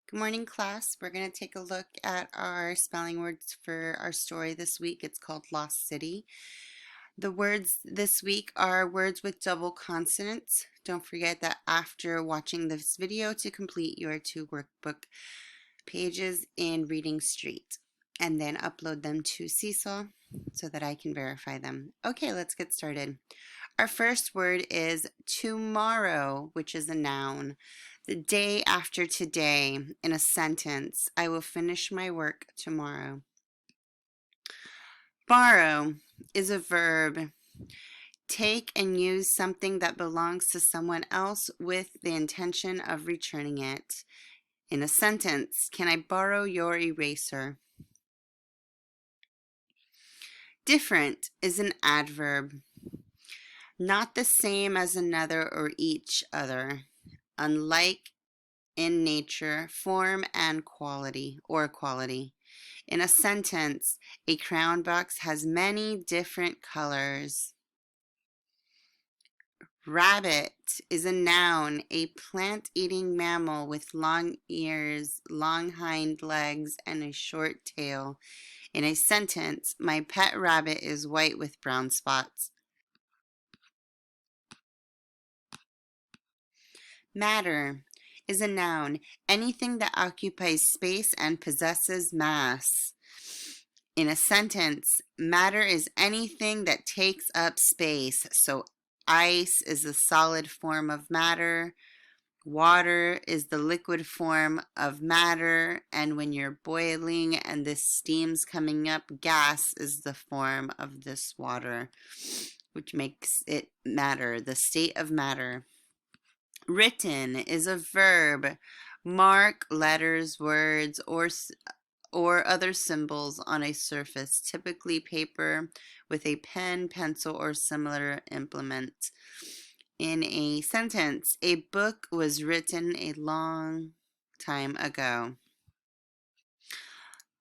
Good morning, class. We're going to take a look at our spelling words for our story this week. It's called Lost City. The words this week are words with double consonants. Don't forget that after watching this video to complete your 2 workbook pages in Reading Street and then upload them to Cecil so that I can verify them. Okay, let's get started. Our first word is tomorrow, which is a noun. The day after today, in a sentence, I will finish my work tomorrow. Borrow is a verb. Take and use something that belongs to someone else with the intention of returning it. In a sentence, can I borrow your eraser? Different is an adverb. Not the same as another or each other. Unlike in nature, form, and quality, or quality. In a sentence, a crown box has many different colors. Rabbit is a noun, a plant-eating mammal with long ears, long hind legs, and a short tail. In a sentence, my pet rabbit is white with brown spots. Matter is a noun, anything that occupies space and possesses mass. In a sentence, matter is anything that takes up space. So ice is the solid form of matter, water is the liquid form of matter, and when you're boiling and this steam's coming up, gas is the form of this water, which makes it matter, the state of matter. Written is a verb. Mark letters, words, or other symbols on a surface, typically paper, with a pen, pencil, or similar implement. In a sentence, a book was written a long time ago.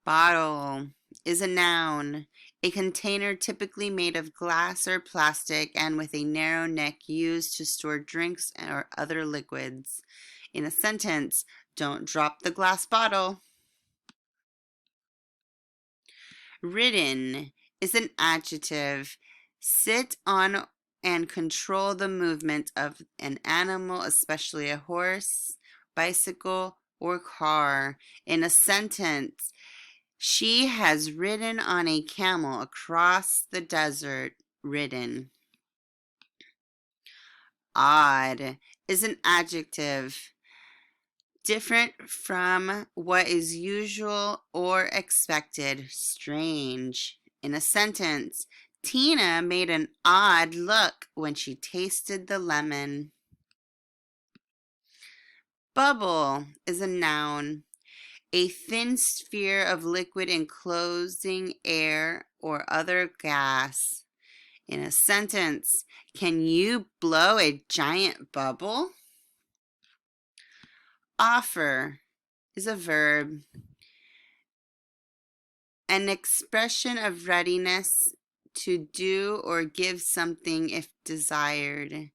Bottle is a noun, a container typically made of glass or plastic and with a narrow neck used to store drinks or other liquids. In a sentence, don't drop the glass bottle. Ridden is an adjective. Sit on and control the movement of an animal, especially a horse, bicycle, or car. In a sentence, she has ridden on a camel across the desert. Ridden. Odd is an adjective. Different from what is usual or expected. Strange. In a sentence, Tina made an odd look when she tasted the lemon. Bubble is a noun. A thin sphere of liquid enclosing air or other gas. In a sentence, can you blow a giant bubble? Offer is a verb. An expression of readiness to do or give something if desired.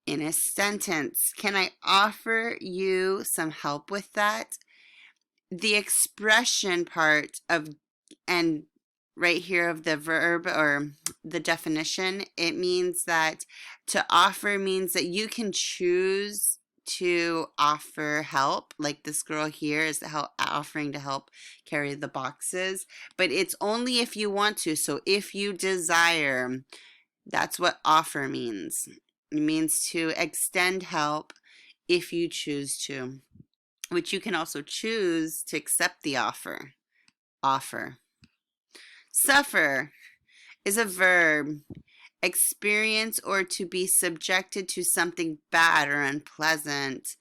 In a sentence, can I offer you some help with that? The expression part of, and right here of the verb or the definition, it means that to offer means that you can choose to offer help, like this girl here is offering to help carry the boxes, but it's only if you want to. So if you desire, that's what offer means. It means to extend help if you choose to, which you can also choose to accept the offer. Offer. Suffer is a verb. Experience or to be subjected to something bad or unpleasant.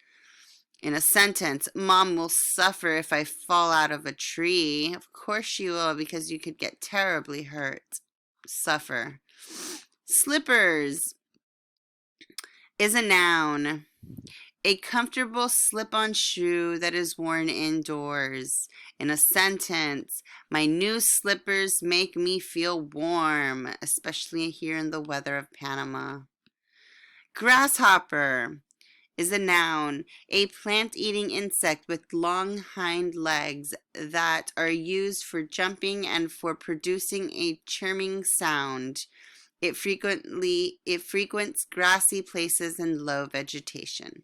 In a sentence, Mom will suffer if I fall out of a tree. Of course she will, because you could get terribly hurt. Suffer. Slippers is a noun. A comfortable slip-on shoe that is worn indoors. In a sentence, my new slippers make me feel warm, especially here in the weather of Panama. Grasshopper is a noun. A plant-eating insect with long hind legs that are used for jumping and for producing a chirming sound. It frequents grassy places and low vegetation.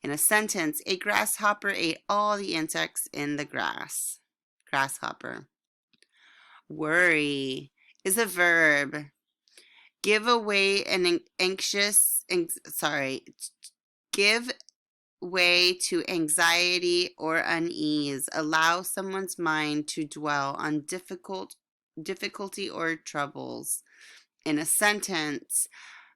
In a sentence, a grasshopper ate all the insects in the grass. Grasshopper. Worry is a verb. Give away an give way to anxiety or unease. Allow someone's mind to dwell on difficulty or troubles. In a sentence,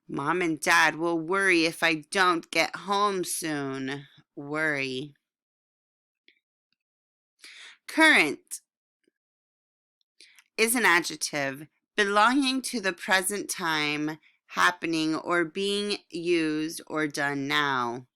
Mom and Dad will worry if I don't get home soon. Worry. Current is an adjective belonging to the present time, happening or being used or done now.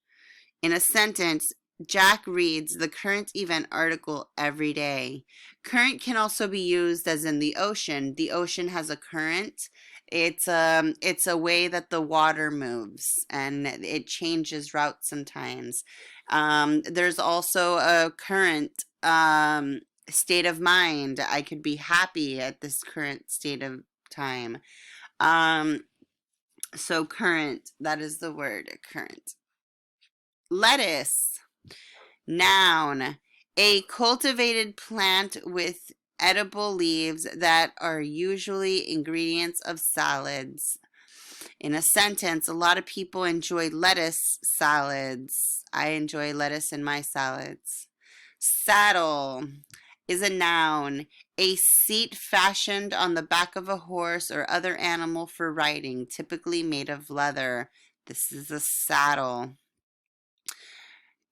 In a sentence, Jack reads the current event article every day. Current can also be used as in the ocean. The ocean has a current. It's a way that the water moves and it changes route sometimes. There's also a current state of mind. I could be happy at this current state of time. So current, that is the word, current. Lettuce, noun, a cultivated plant with edible leaves that are usually ingredients of salads. In a sentence, a lot of people enjoy lettuce salads. I enjoy lettuce in my salads. Saddle is a noun, a seat fashioned on the back of a horse or other animal for riding, typically made of leather. This is a saddle.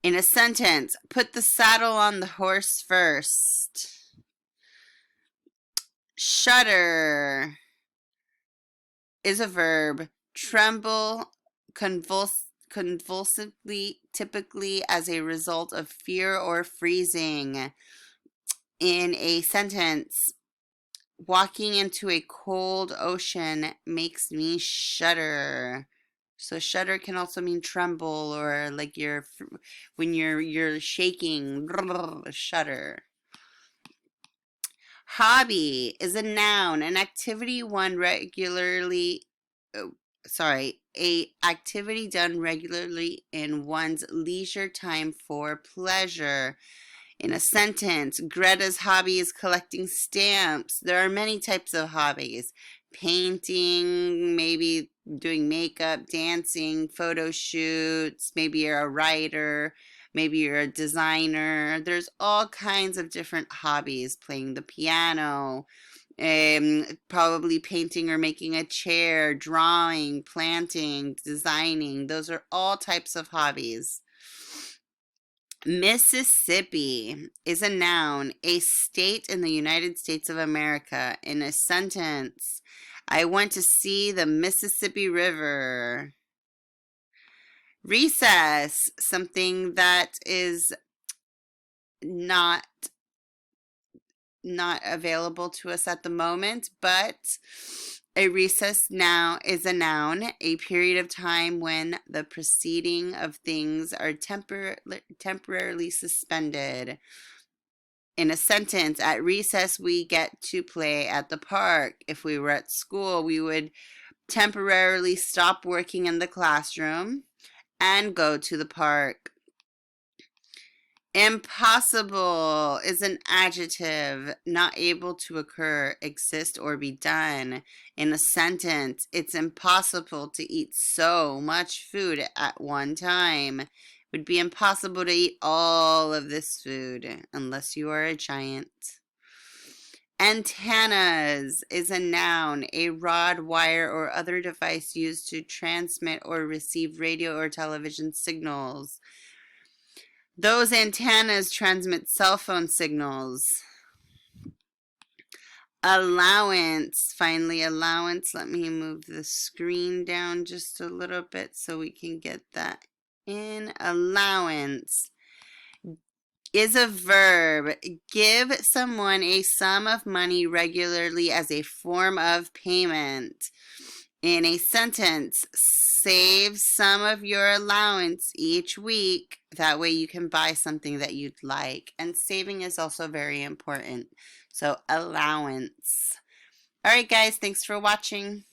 In a sentence, put the saddle on the horse first. Shudder is a verb. Tremble convulsively, typically as a result of fear or freezing. In a sentence, walking into a cold ocean makes me shudder. So shudder can also mean tremble, or like when you're shaking, shudder. Hobby is a noun, an activity a activity done regularly in one's leisure time for pleasure. In a sentence, Greta's hobby is collecting stamps. There are many types of hobbies. Painting, maybe doing makeup, dancing, photo shoots, maybe you're a writer, maybe you're a designer. There's all kinds of different hobbies. Playing the piano, probably painting or making a chair, drawing, planting, designing. Those are all types of hobbies. Mississippi is a noun, a state in the United States of America. In a sentence, I went to see the Mississippi River. Recess, something that is not available to us at the moment, but a recess now is a noun, a period of time when the proceeding of things are temporarily suspended. In a sentence, at recess, we get to play at the park. If we were at school, we would temporarily stop working in the classroom and go to the park. Impossible is an adjective, not able to occur, exist, or be done. In a sentence, it's impossible to eat so much food at one time. It would be impossible to eat all of this food unless you are a giant. Antennas is a noun, a rod, wire, or other device used to transmit or receive radio or television signals. Those antennas transmit cell phone signals. Allowance, finally, allowance. Let me move the screen down just a little bit so we can get that in. Allowance is a verb. Give someone a sum of money regularly as a form of payment. in a sentence. Save some of your allowance each week. That way you can buy something that you'd like. And saving is also very important. So allowance. All right, guys, thanks for watching.